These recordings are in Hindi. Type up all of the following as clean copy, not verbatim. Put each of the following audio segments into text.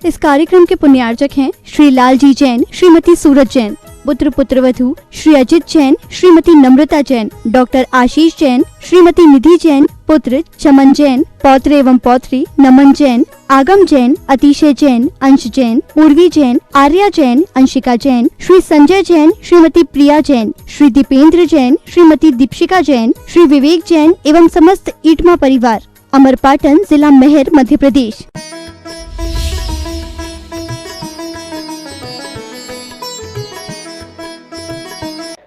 इस कार्यक्रम के पुण्यार्चक हैं श्री लालजी जैन, श्रीमती सूरज जैन। पुत्र पुत्रवधू श्री अजित जैन, श्रीमती नम्रता जैन, डॉक्टर आशीष जैन, श्रीमती निधि जैन, पुत्र चमन जैन, पौत्र एवं पौत्री नमन जैन, आगम जैन, अतिशय जैन, अंश जैन, पूर्वी जैन, आर्या जैन, अंशिका जैन, श्री संजय जैन, श्रीमती प्रिया जैन, श्री दीपेंद्र जैन, श्रीमती दीपशिका जैन, श्री विवेक जैन एवं समस्त ईटमा परिवार, अमरपाटन, जिला मेहर, मध्य प्रदेश।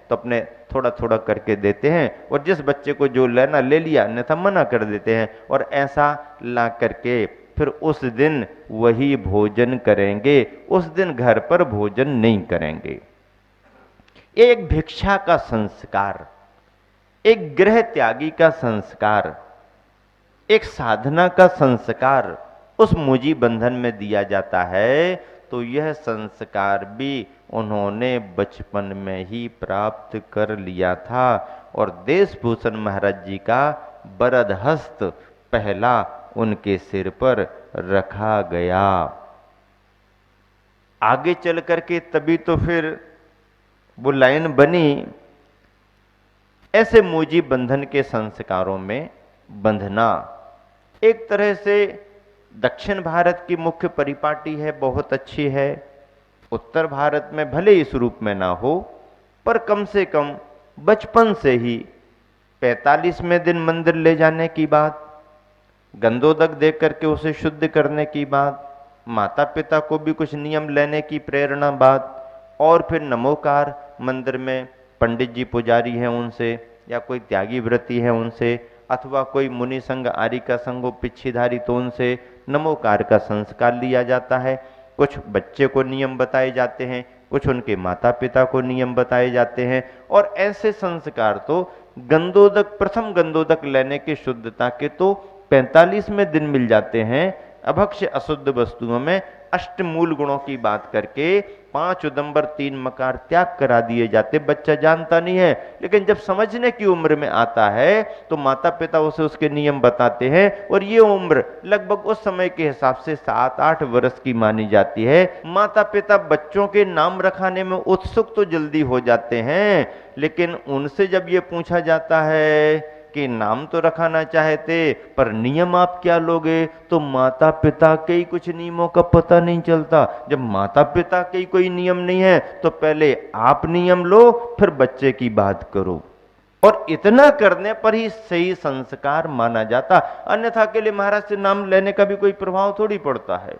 तो अपने थोड़ा थोड़ा करके देते हैं और जिस बच्चे को जो लेना ले लिया, अन्यथा मना कर देते हैं। और ऐसा ला करके फिर उस दिन वही भोजन करेंगे, उस दिन घर पर भोजन नहीं करेंगे। एक भिक्षा का संस्कार, एक गृह त्यागी का संस्कार, एक साधना का संस्कार उस मुजी बंधन में दिया जाता है। तो यह संस्कार भी उन्होंने बचपन में ही प्राप्त कर लिया था। और देशभूषण महाराज जी का वरद हस्त पहला उनके सिर पर रखा गया। आगे चल करके तभी तो फिर वो लाइन बनी। ऐसे मोजी बंधन के संस्कारों में बंधना एक तरह से दक्षिण भारत की मुख्य परिपाटी है, बहुत अच्छी है। उत्तर भारत में भले इस रूप में ना हो, पर कम से कम बचपन से ही 45वें दिन मंदिर ले जाने की बात, गंधोदक दे करके उसे शुद्ध करने की बात, माता पिता को भी कुछ नियम लेने की प्रेरणा बात, और फिर नमोकार मंदिर में पंडित जी पुजारी हैं उनसे, या कोई त्यागी व्रती है उनसे, अथवा कोई मुनि संघ आर्य का संघ पिछीधारी तो उनसे नमोकार का संस्कार लिया जाता है। कुछ बच्चे को नियम बताए जाते हैं, कुछ उनके माता पिता को नियम बताए जाते हैं। और ऐसे संस्कार तो गंधोदक, प्रथम गंधोदक लेने की शुद्धता के तो 45वें दिन मिल जाते हैं। अभक्ष्य अशुद्ध वस्तुओं में अष्टमूल गुणों की बात करके 5 उदंबर 3 मकार त्याग करा दिए जाते। बच्चा जानता नहीं है, लेकिन जब समझने की उम्र में आता है तो माता पिता उसे उसके नियम बताते हैं। और ये उम्र लगभग उस समय के हिसाब से 7-8 वर्ष की मानी जाती है। माता पिता बच्चों के नाम रखाने में उत्सुक तो जल्दी हो जाते हैं, लेकिन उनसे जब ये पूछा जाता है कि नाम तो रखाना चाहते पर नियम आप क्या लोगे, तो माता पिता के ही कुछ नियमों का पता नहीं चलता। जब माता पिता के ही कोई नियम नहीं है तो पहले आप नियम लो, फिर बच्चे की बात करो। और इतना करने पर ही सही संस्कार माना जाता, अन्यथा के लिए महाराज से नाम लेने का भी कोई प्रभाव थोड़ी पड़ता है।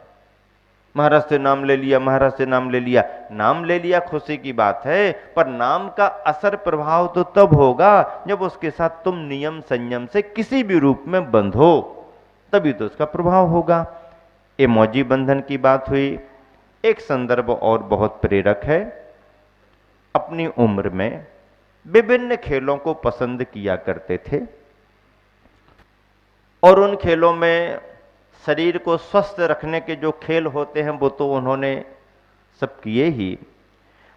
महाराज से नाम ले लिया, महाराज से नाम ले लिया, नाम ले लिया खुशी की बात है, पर नाम का असर प्रभाव तो तब होगा जब उसके साथ तुम नियम संयम से किसी भी रूप में बंधो, तभी तो उसका प्रभाव होगा। ये मौजी बंधन की बात हुई। एक संदर्भ और बहुत प्रेरक है। अपनी उम्र में विभिन्न खेलों को पसंद किया करते थे, और उन खेलों में शरीर को स्वस्थ रखने के जो खेल होते हैं वो तो उन्होंने सब किए ही।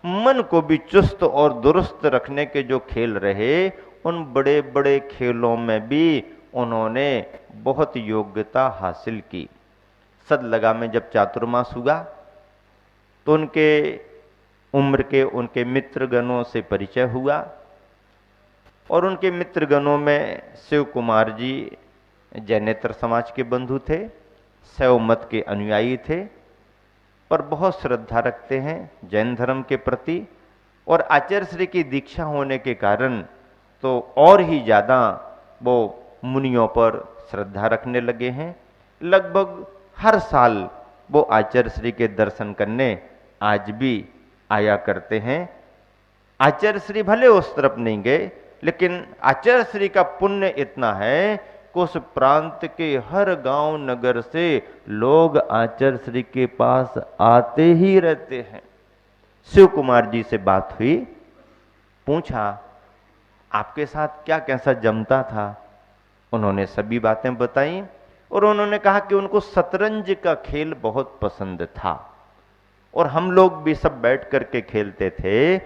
मन को भी चुस्त और दुरुस्त रखने के जो खेल रहे, उन बड़े बड़े खेलों में भी उन्होंने बहुत योग्यता हासिल की। सदलगा में जब चातुर्मास हुआ तो उनके उम्र के उनके मित्रगणों से परिचय हुआ, और उनके मित्रगणों में शिव कुमार जी जैनेतर समाज के बंधु थे, शैव मत के अनुयायी थे, पर बहुत श्रद्धा रखते हैं जैन धर्म के प्रति। और आचार्य श्री की दीक्षा होने के कारण तो और ही ज़्यादा वो मुनियों पर श्रद्धा रखने लगे हैं। लगभग हर साल वो आचार्य श्री के दर्शन करने आज भी आया करते हैं। आचार्य श्री भले उस तरफ नहीं गए, लेकिन आचार्य श्री का पुण्य इतना है कि उस प्रांत के हर गांव नगर से लोग आचार्य श्री के पास आते ही रहते हैं। शिव कुमार जी से बात हुई, पूछा आपके साथ क्या कैसा जमता था। उन्होंने सभी बातें बताई, और उन्होंने कहा कि उनको शतरंज का खेल बहुत पसंद था, और हम लोग भी सब बैठ करके खेलते थे।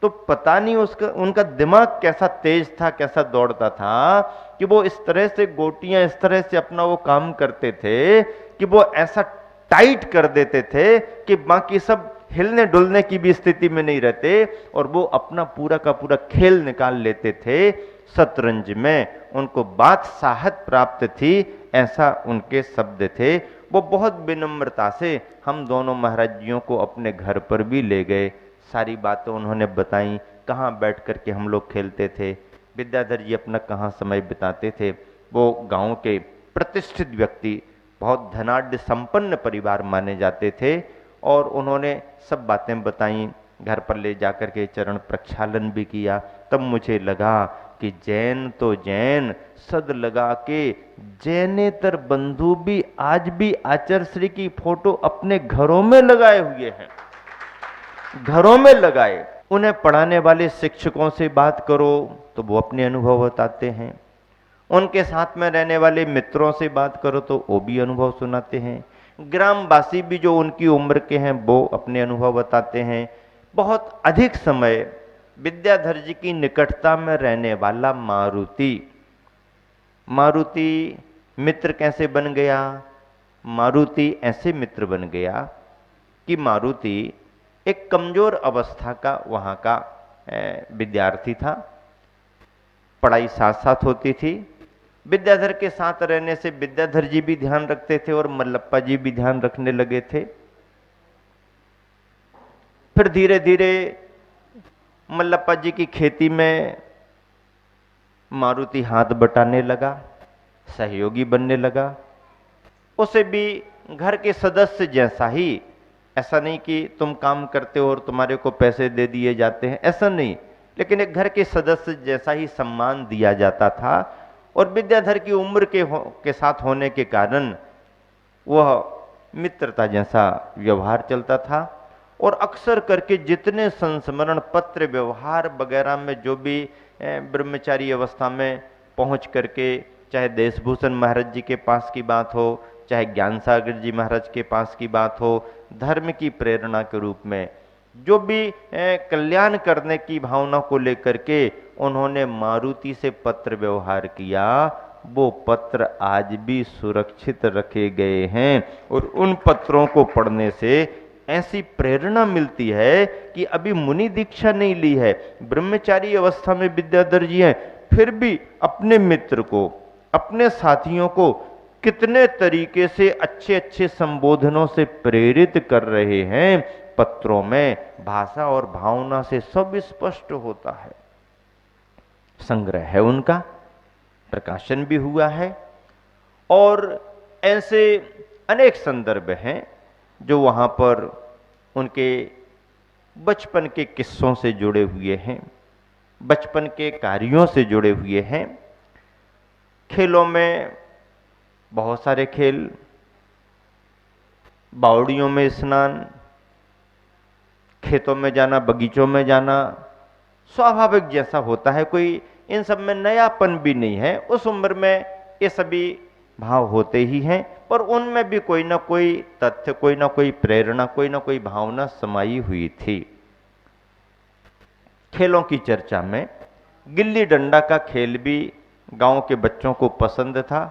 तो पता नहीं उनका दिमाग कैसा तेज था, कैसा दौड़ता था, कि वो इस तरह से गोटियां इस तरह से अपना वो काम करते थे कि वो ऐसा टाइट कर देते थे कि बाकी सब हिलने डुलने की भी स्थिति में नहीं रहते, और वो अपना पूरा का पूरा खेल निकाल लेते थे शतरंज में। उनको बादशाहत प्राप्त थी, ऐसा उनके शब्द थे। वो बहुत विनम्रता से हम दोनों महाराज जियों को अपने घर पर भी ले गए, सारी बातें उन्होंने बताई, कहाँ बैठ कर के हम लोग खेलते थे, विद्याधर जी अपना कहाँ समय बिताते थे। वो गांव के प्रतिष्ठित व्यक्ति, बहुत धनाढ़ संपन्न परिवार माने जाते थे, और उन्होंने सब बातें बताई। घर पर ले जाकर के चरण प्रक्षालन भी किया। तब मुझे लगा कि जैन तो जैन, सद लगा के जैनेतर बंधु भी आज भी आचार्य श्री की फोटो अपने घरों में लगाए हुए हैं, घरों में लगाए। उन्हें पढ़ाने वाले शिक्षकों से बात करो तो वो अपने अनुभव बताते हैं, उनके साथ में रहने वाले मित्रों से बात करो तो वो भी अनुभव सुनाते हैं, ग्रामवासी भी जो उनकी उम्र के हैं वो अपने अनुभव बताते हैं। बहुत अधिक समय विद्याधर जी की निकटता में रहने वाला मारुति मित्र कैसे बन गया? मारुति ऐसे मित्र बन गया कि मारुति एक कमजोर अवस्था का वहाँ का विद्यार्थी था, पढ़ाई साथ साथ होती थी। विद्याधर के साथ रहने से विद्याधर जी भी ध्यान रखते थे और मल्लप्पा जी भी ध्यान रखने लगे थे। फिर धीरे धीरे मल्लप्पा जी की खेती में मारुति हाथ बटाने लगा, सहयोगी बनने लगा। उसे भी घर के सदस्य जैसा ही, ऐसा नहीं कि तुम काम करते हो और तुम्हारे को पैसे दे दिए जाते हैं, ऐसा नहीं, लेकिन एक घर के सदस्य जैसा ही सम्मान दिया जाता था। और विद्याधर की उम्र के साथ होने के कारण वह मित्रता जैसा व्यवहार चलता था। और अक्सर करके जितने संस्मरण पत्र व्यवहार वगैरह में जो भी ब्रह्मचारी अवस्था में पहुंच करके, चाहे देशभूषण महाराज जी के पास की बात हो, चाहे ज्ञान सागर जी महाराज के पास की बात हो, धर्म की प्रेरणा के रूप में जो भी कल्याण करने की भावना को लेकर के उन्होंने मारुति से पत्र व्यवहार किया, वो पत्र आज भी सुरक्षित रखे गए हैं। और उन पत्रों को पढ़ने से ऐसी प्रेरणा मिलती है कि अभी मुनि दीक्षा नहीं ली है, ब्रह्मचारी अवस्था में विद्याधर जी हैं, फिर भी अपने मित्र को, अपने साथियों को कितने तरीके से अच्छे अच्छे संबोधनों से प्रेरित कर रहे हैं। पत्रों में भाषा और भावना से सब स्पष्ट होता है। संग्रह है उनका, प्रकाशन भी हुआ है, और ऐसे अनेक संदर्भ हैं जो वहां पर उनके बचपन के किस्सों से जुड़े हुए हैं, बचपन के कार्यों से जुड़े हुए हैं। खेलों में बहुत सारे खेल, बावड़ियों में स्नान, खेतों में जाना, बगीचों में जाना, स्वाभाविक जैसा होता है, कोई इन सब में नयापन भी नहीं है। उस उम्र में ये सभी भाव होते ही हैं, पर उनमें भी कोई ना कोई तथ्य, कोई ना कोई प्रेरणा, कोई ना कोई भावना समाई हुई थी। खेलों की चर्चा में गिल्ली डंडा का खेल भी गांव के बच्चों को पसंद था,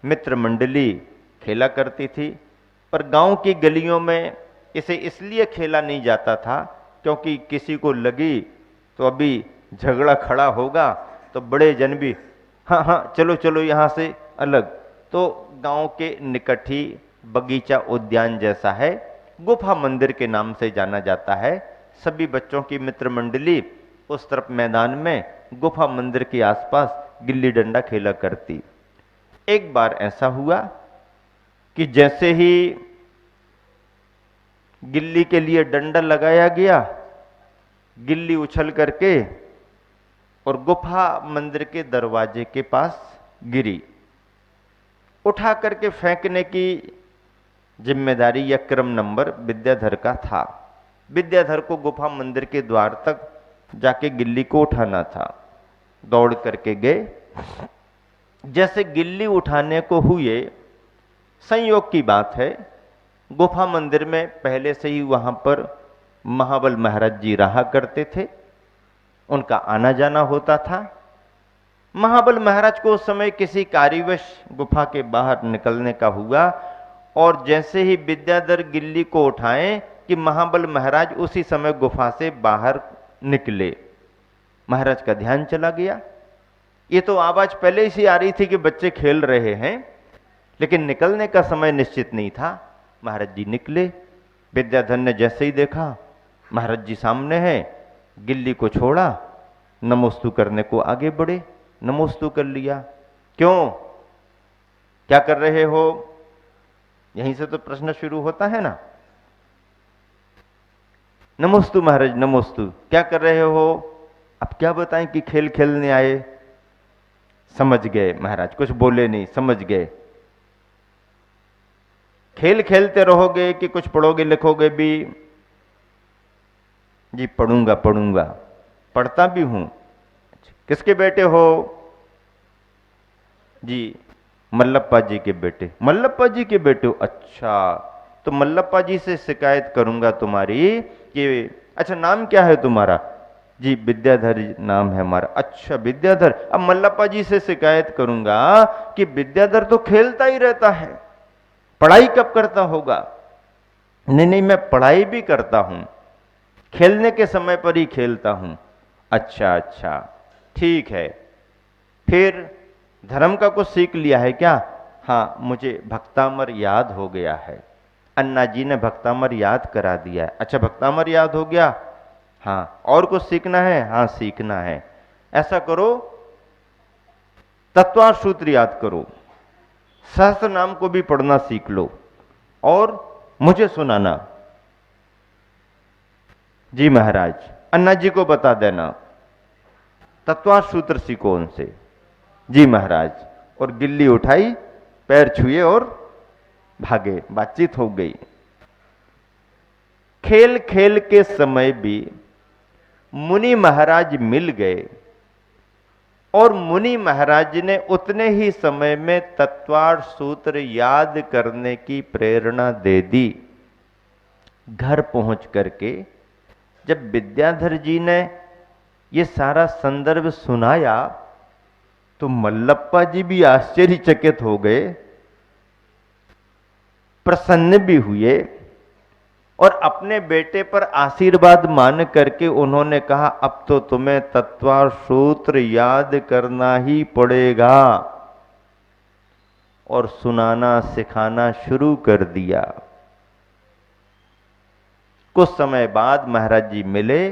मित्र मंडली खेला करती थी। पर गांव की गलियों में इसे इसलिए खेला नहीं जाता था क्योंकि किसी को लगी तो अभी झगड़ा खड़ा होगा, तो बड़े जन भी हाँ हाँ चलो चलो यहाँ से अलग। तो गांव के निकट ही बगीचा उद्यान जैसा है, गुफा मंदिर के नाम से जाना जाता है। सभी बच्चों की मित्र मंडली उस तरफ मैदान में गुफा मंदिर के आसपास गिल्ली डंडा खेला करती। एक बार ऐसा हुआ कि जैसे ही गिल्ली के लिए डंडा लगाया गया, गिल्ली उछल करके और गुफा मंदिर के दरवाजे के पास गिरी। उठा करके फेंकने की जिम्मेदारी या क्रम नंबर विद्याधर का था। विद्याधर को गुफा मंदिर के द्वार तक जाके गिल्ली को उठाना था। दौड़ करके गए, जैसे गिल्ली उठाने को हुए, संयोग की बात है गुफा मंदिर में पहले से ही वहां पर महाबल महाराज जी रहा करते थे, उनका आना जाना होता था। महाबल महाराज को उस समय किसी कार्यवश गुफा के बाहर निकलने का हुआ और जैसे ही विद्याधर गिल्ली को उठाएं कि महाबल महाराज उसी समय गुफा से बाहर निकले। महाराज का ध्यान चला गया। ये तो आवाज पहले ही से आ रही थी कि बच्चे खेल रहे हैं, लेकिन निकलने का समय निश्चित नहीं था। महाराज जी निकले। विद्याधर ने जैसे ही देखा महाराज जी सामने हैं, गिल्ली को छोड़ा, नमोस्तु करने को आगे बढ़े, नमोस्तु कर लिया। क्यों, क्या कर रहे हो? यहीं से तो प्रश्न शुरू होता है ना। नमोस्तु महाराज, नमोस्तु, क्या कर रहे हो? अब क्या बताएं कि खेल खेलने आए। समझ गए महाराज, कुछ बोले नहीं, समझ गए। खेल खेलते रहोगे कि कुछ पढ़ोगे लिखोगे भी? जी पढ़ूंगा पढ़ूंगा, पढ़ता भी हूं। किसके बेटे हो? जी मल्लप्पा जी के बेटे। मल्लप्पा जी के बेटे हो? अच्छा, तो मल्लप्पा जी से शिकायत करूंगा तुम्हारी कि अच्छा नाम क्या है तुम्हारा? जी विद्याधर नाम है हमारा। अच्छा विद्याधर, अब मल्लप्पा जी से शिकायत करूंगा कि विद्याधर तो खेलता ही रहता है, पढ़ाई कब करता होगा? नहीं नहीं, मैं पढ़ाई भी करता हूं, खेलने के समय पर ही खेलता हूं। अच्छा अच्छा ठीक है, फिर धर्म का कुछ सीख लिया है क्या? हाँ, मुझे भक्तामर याद हो गया है, अन्ना जी ने भक्तामर याद करा दिया है। अच्छा भक्तामर याद हो गया? हाँ, और कुछ सीखना है? हाँ सीखना है। ऐसा करो, तत्वार सूत्र याद करो, सहस्त्र नाम को भी पढ़ना सीख लो और मुझे सुनाना। जी महाराज, अन्ना जी को बता देना, तत्वार सूत्र सीखो उनसे। जी महाराज। और गिल्ली उठाई, पैर छुए और भागे, बातचीत हो गई। खेल खेल के समय भी मुनि महाराज मिल गए और मुनि महाराज ने उतने ही समय में तत्वार सूत्र याद करने की प्रेरणा दे दी। घर पहुंच करके जब विद्याधर जी ने ये सारा संदर्भ सुनाया तो मल्लप्पा जी भी आश्चर्यचकित हो गए, प्रसन्न भी हुए और अपने बेटे पर आशीर्वाद मान करके उन्होंने कहा अब तो तुम्हें तत्वार सूत्र याद करना ही पड़ेगा, और सुनाना सिखाना शुरू कर दिया। कुछ समय बाद महाराज जी मिले,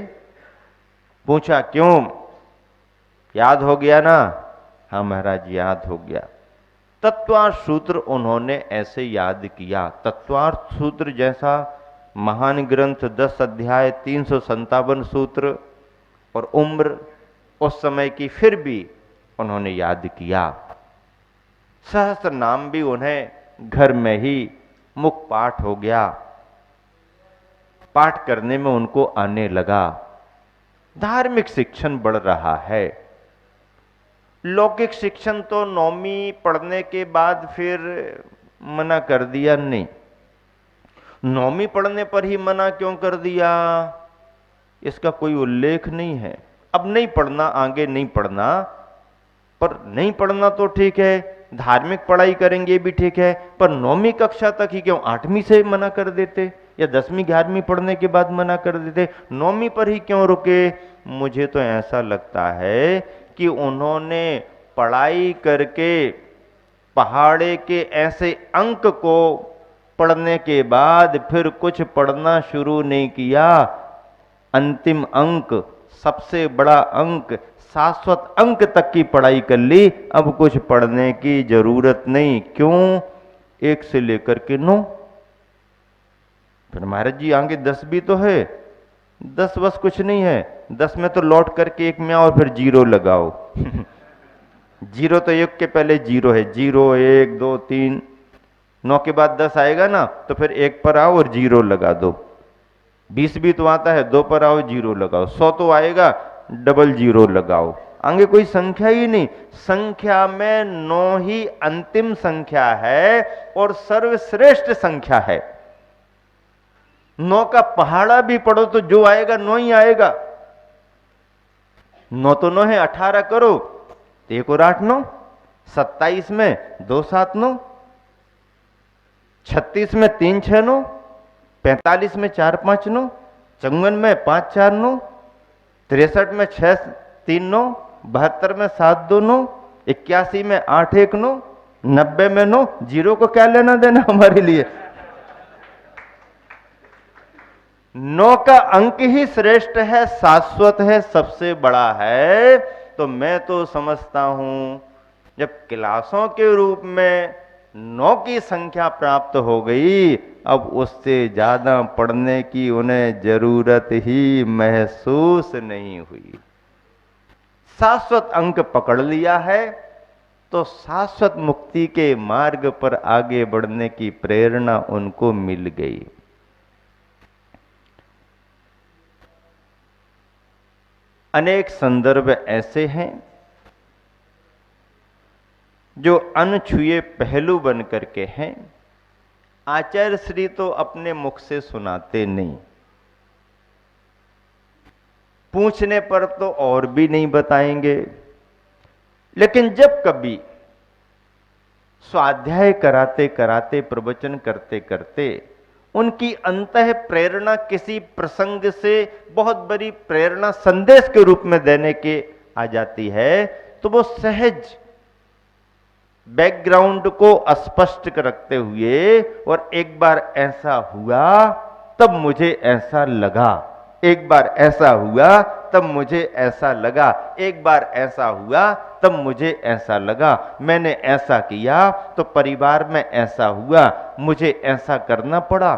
पूछा क्यों, याद हो गया ना? हाँ महाराज याद हो गया। तत्वार सूत्र उन्होंने ऐसे याद किया। तत्वार सूत्र जैसा महान ग्रंथ 10 अध्याय 357 सूत्र और उम्र उस समय की, फिर भी उन्होंने याद किया। सहस्त्र नाम भी उन्हें घर में ही मुख पाठ हो गया, पाठ करने में उनको आने लगा। धार्मिक शिक्षण बढ़ रहा है। लौकिक शिक्षण तो 9वीं पढ़ने के बाद फिर मना कर दिया। नहीं, 9वीं पढ़ने पर ही मना क्यों कर दिया, इसका कोई उल्लेख नहीं है। अब नहीं पढ़ना, आगे नहीं पढ़ना, पर नहीं पढ़ना तो ठीक है, धार्मिक पढ़ाई करेंगे भी ठीक है, पर 9वीं कक्षा तक ही क्यों? 8वीं से मना कर देते या 10वीं 11वीं पढ़ने के बाद मना कर देते, 9वीं पर ही क्यों रुके? मुझे तो ऐसा लगता है कि उन्होंने पढ़ाई करके पहाड़े के ऐसे अंक को पढ़ने के बाद फिर कुछ पढ़ना शुरू नहीं किया। अंतिम अंक, सबसे बड़ा अंक, शाश्वत अंक तक की पढ़ाई कर ली, अब कुछ पढ़ने की जरूरत नहीं। क्यों? 1 से लेकर के 9। फिर महाराज जी आगे 10 भी तो है, 10 बस कुछ नहीं है, 10 में तो लौट करके 1 में आओ और फिर 0 लगाओ। 0 तो 1 के पहले 0 है, 0 1 2 3, 9 के बाद 10 आएगा ना, तो फिर 1 पर आओ और 0 लगा दो। 20 भी तो आता है, 2 पर आओ 0 लगाओ। 100 तो आएगा, डबल 0 लगाओ। आगे कोई संख्या ही नहीं। संख्या में 9 ही अंतिम संख्या है और सर्वश्रेष्ठ संख्या है। 9 का पहाड़ा भी पढ़ो तो जो आएगा 9 ही आएगा। 9 तो 9 है, 18 करो, 1 और 8 9, 27 में 2 7 9, 36 में 3 6 9, 45 में 4 5 9, 54 में 5 4 9, 63 में 6 3 9, 72 में 7 2 9, 81 में 8 1 9, 90 में 9, जीरो को क्या लेना देना हमारे लिए। 9 का अंक ही श्रेष्ठ है, शाश्वत है, सबसे बड़ा है। तो मैं तो समझता हूं जब क्लासों के रूप में 9 की संख्या प्राप्त हो गई, अब उससे ज्यादा पढ़ने की उन्हें जरूरत ही महसूस नहीं हुई। शाश्वत अंक पकड़ लिया है तो शाश्वत मुक्ति के मार्ग पर आगे बढ़ने की प्रेरणा उनको मिल गई। अनेक संदर्भ ऐसे हैं जो अनछुए पहलू बन करके हैं। आचार्य श्री तो अपने मुख से सुनाते नहीं, पूछने पर तो और भी नहीं बताएंगे, लेकिन जब कभी स्वाध्याय कराते कराते, प्रवचन करते करते उनकी अंतः प्रेरणा किसी प्रसंग से बहुत बड़ी प्रेरणा संदेश के रूप में देने के आ जाती है, तो वो सहज बैकग्राउंड को स्पष्ट रखते हुए, और एक बार ऐसा हुआ तब मुझे ऐसा लगा, एक बार ऐसा हुआ तब मुझे ऐसा लगा, एक बार ऐसा हुआ तब मुझे ऐसा लगा, मैंने ऐसा किया तो परिवार में ऐसा हुआ, मुझे ऐसा करना पड़ा।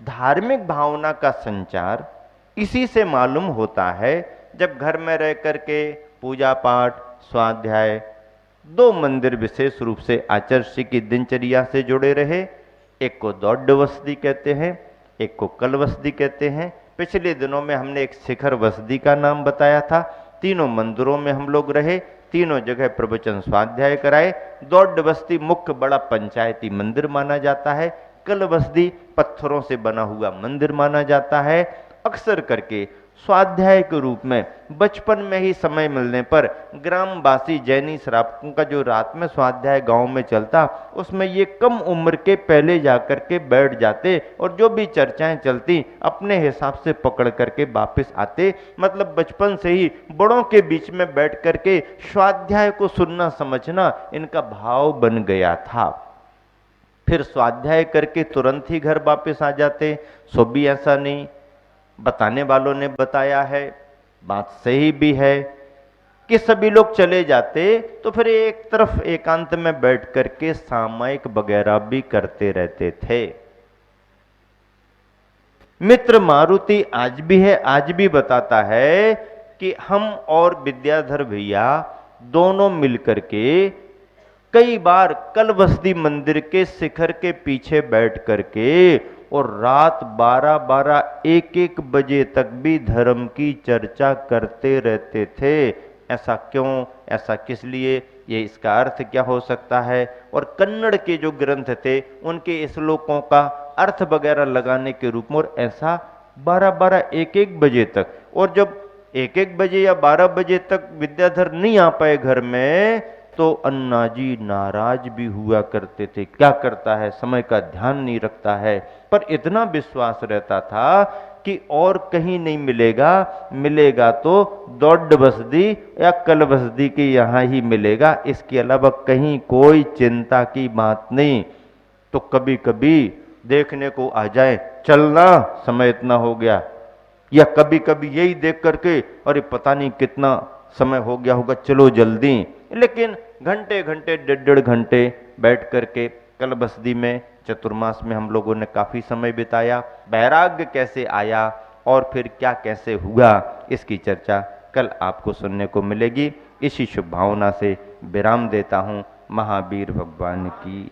धार्मिक भावना का संचार इसी से मालूम होता है। जब घर में रह करके पूजा पाठ, स्वाध्याय, 2 मंदिर विशेष रूप से आचार्य श्री की दिनचर्या से जुड़े रहे। एक को दौड़ वसदी कहते हैं, एक को कल वसदी कहते हैं। पिछले दिनों में हमने एक शिखर वसदी का नाम बताया था। तीनों मंदिरों में हम लोग रहे, तीनों जगह प्रवचन स्वाध्याय कराए। दौड़ बस्ती मुख्य बड़ा पंचायती मंदिर माना जाता है, कल बस्ती पत्थरों से बना हुआ मंदिर माना जाता है। अक्सर करके स्वाध्याय के रूप में बचपन में ही समय मिलने पर ग्रामवासी जैनी श्रावकों का जो रात में स्वाध्याय गांव में चलता, उसमें ये कम उम्र के पहले जाकर के बैठ जाते और जो भी चर्चाएं चलती अपने हिसाब से पकड़ करके वापस आते। मतलब बचपन से ही बड़ों के बीच में बैठ करके स्वाध्याय को सुनना समझना इनका भाव बन गया था। फिर स्वाध्याय करके तुरंत ही घर वापस आ जाते। सो भी ऐसा नहीं, बताने वालों ने बताया है, बात सही भी है कि सभी लोग चले जाते तो फिर एक तरफ एकांत में बैठ करके सामायिक वगैरह भी करते रहते थे। मित्र मारुति आज भी है, आज भी बताता है कि हम और विद्याधर भैया दोनों मिलकर के कई बार कल बस्ती मंदिर के शिखर के पीछे बैठ करके और रात 12-12, 1-1 बजे तक भी धर्म की चर्चा करते रहते थे। ऐसा क्यों, ऐसा किस लिए, ये इसका अर्थ क्या हो सकता है। और कन्नड़ के जो ग्रंथ थे उनके श्लोकों का अर्थ वगैरह लगाने के रूप में, और ऐसा 12-12, 1-1 बजे तक। और जब 1-1 बजे या 12 बजे तक विद्याधर नहीं आ पाए घर में तो अन्ना जी नाराज भी हुआ करते थे। क्या करता है, समय का ध्यान नहीं रखता है। पर इतना विश्वास रहता था कि और कहीं नहीं मिलेगा, मिलेगा तो दौड़ बस्ती या कल बस्ती के यहाँ ही मिलेगा, इसके अलावा कहीं कोई चिंता की बात नहीं। तो कभी कभी देखने को आ जाए, चलना समय इतना हो गया, या कभी कभी यही देख करके अरे पता नहीं कितना समय हो गया होगा, चलो जल्दी। लेकिन घंटे घंटे, 1.5 घंटे बैठ करके कल बस्ती में चतुर्मास में हम लोगों ने काफी समय बिताया। वैराग्य कैसे आया और फिर क्या कैसे हुआ, इसकी चर्चा कल आपको सुनने को मिलेगी। इसी शुभ भावना से विराम देता हूं। महावीर भगवान की।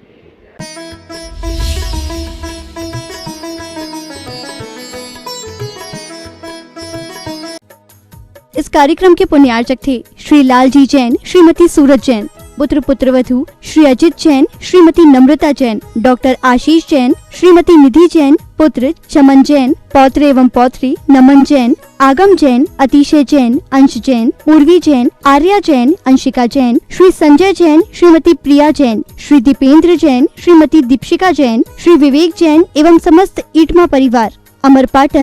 इस कार्यक्रम के पुण्यार्चक थे श्री लालजी जैन, श्रीमती सूरज जैन। पुत्र पुत्रवधु श्री अजित जैन, श्रीमती नम्रता जैन, डॉक्टर आशीष जैन, श्रीमती निधि जैन, पुत्र चमन जैन, पौत्र एवं पौत्री नमन जैन, आगम जैन, अतिशय जैन, अंश जैन, उर्वी जैन, आर्या जैन, अंशिका जैन, श्री संजय जैन, श्रीमती प्रिया जैन, श्री दीपेंद्र जैन, श्रीमती दीपशिका जैन, श्री विवेक जैन एवं समस्त ईटमा परिवार, अमरपाटन,